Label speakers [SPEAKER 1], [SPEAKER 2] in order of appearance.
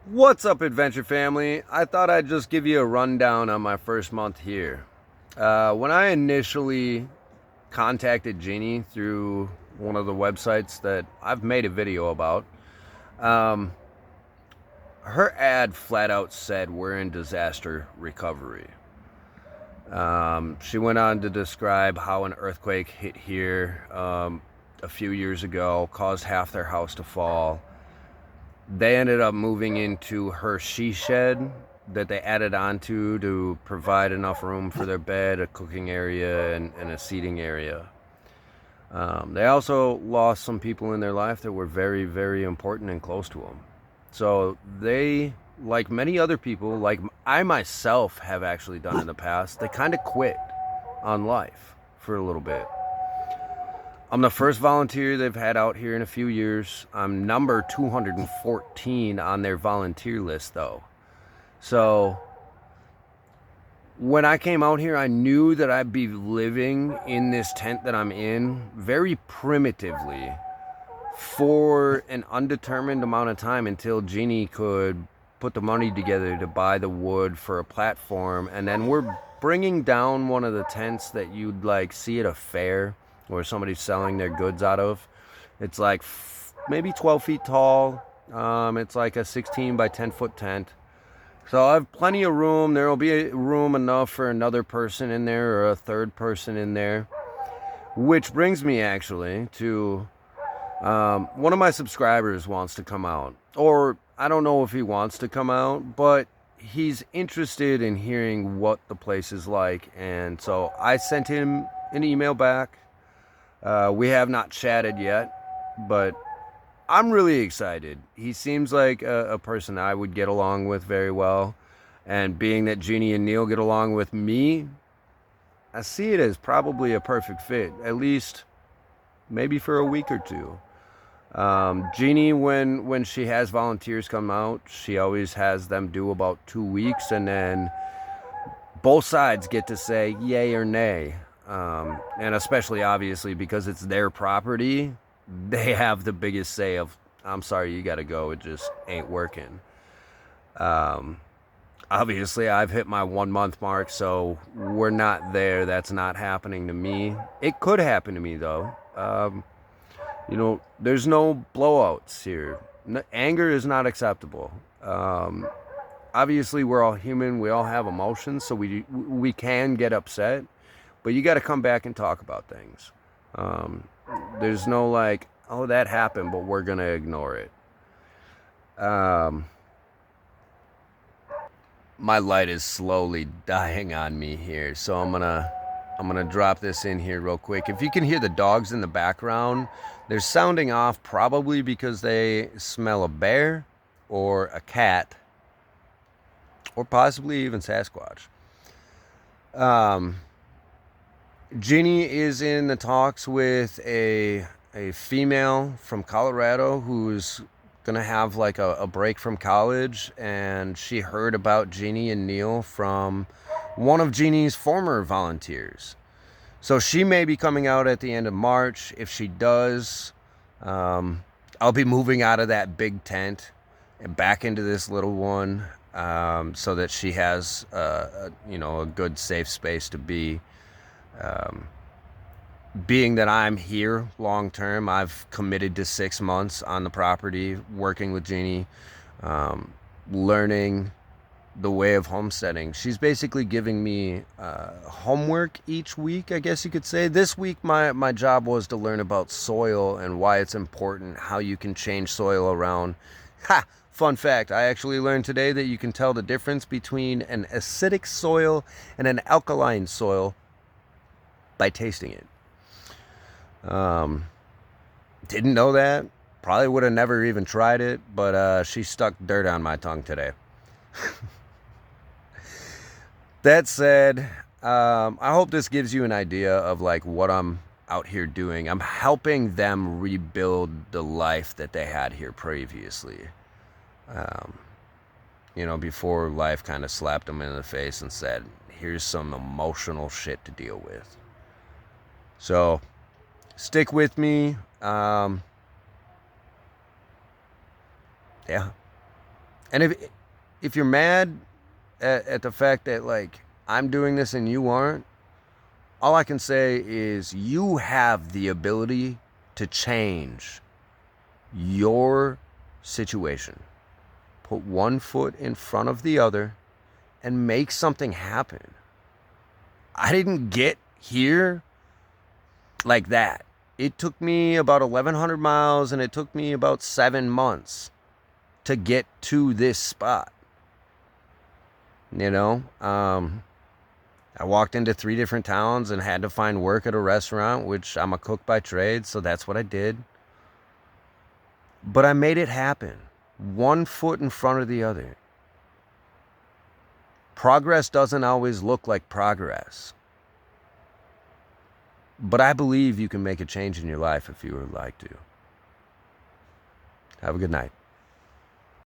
[SPEAKER 1] What's up, Adventure Family? I thought I'd just give you a rundown on my first month here. When I initially contacted Jeannie through one of the websites that I've made a video about, um, her ad flat out said we're in disaster recovery. She went on to describe how an earthquake hit here a few years ago, caused half their house to fall. They ended up moving into her she shed that they added onto to provide enough room for their bed, a cooking area, and a seating area. They also lost some people in their life that were very, very important and close to them. So they, like many other people, like I myself have actually done in the past, they kind of quit on life for a little bit. I'm the first volunteer they've had out here in a few years. I'm number 214 on their volunteer list, though. So when I came out here, I knew that I'd be living in this tent that I'm in very primitively for an undetermined amount of time until Jeannie could put the money together to buy the wood for a platform. And then we're bringing down one of the tents that you'd like see at a fair where somebody's selling their goods out of. It's like maybe 12 feet tall. It's like a 16 by 10 foot tent. So I have plenty of room. There will be room enough for another person in there or a third person in there. Which brings me actually to one of my subscribers wants to come out. Or I don't know if he wants to come out, but he's interested in hearing what the place is like. And so I sent him an email back. We have not chatted yet, but I'm really excited. He seems like a person I would get along with very well. And being that Jeannie and Neil get along with me, I see it as probably a perfect fit, at least maybe for a week or two. Jeannie, when she has volunteers come out, she always has them do about 2 weeks, and then both sides get to say yay or nay. And especially obviously because it's their property, they have the biggest say of, I'm sorry, you got to go. It just ain't working. Um, Obviously, I've hit my 1 month mark, so we're not there. That's not happening to me. It could happen to me, though. There's no blowouts here. Anger is not acceptable. Obviously, we're all human. We all have emotions, so we can get upset, but you got to come back and talk about things. Um, there's no like, oh, that happened, but we're gonna ignore it. Um, my light is slowly dying on me here, so I'm gonna drop this in here real quick. If you can hear the dogs in the background, they're sounding off probably because they smell a bear or a cat or possibly even Sasquatch. Um, Ginny is in the talks with a female from Colorado who's gonna have like a break from college, and she heard about Jeannie and Neil from one of Jeannie's former volunteers. So she may be coming out at the end of March. If she does, um, I'll be moving out of that big tent and back into this little one, so that she has a good safe space to be. Um, Being that I'm here long term, I've committed to 6 months on the property, working with Jeannie, um, learning the way of homesteading. She's basically giving me homework each week, I guess you could say. This week, my job was to learn about soil and why it's important, how you can change soil around. Ha! Fun fact, I actually learned today that you can tell the difference between an acidic soil and an alkaline soil by tasting it. Um, didn't know that. Probably would have never even tried it, but she stuck dirt on my tongue today. That said, I hope this gives you an idea of like what I'm out here doing. I'm helping them rebuild the life that they had here previously. Um, before life kind of slapped them in the face and said, here's some emotional shit to deal with. So stick with me. Yeah, And if you're mad at the fact that like I'm doing this and you aren't, all I can say is you have the ability to change your situation. Put one foot in front of the other and make something happen. I didn't get here like that. It took me about 1,100 miles and it took me about 7 months to get to this spot. You know, I walked into 3 different towns and had to find work at a restaurant, which I'm a cook by trade, so that's what I did. But I made it happen. One foot in front of the other. Progress doesn't always look like progress. But I believe you can make a change in your life if you would like to. Have a good night.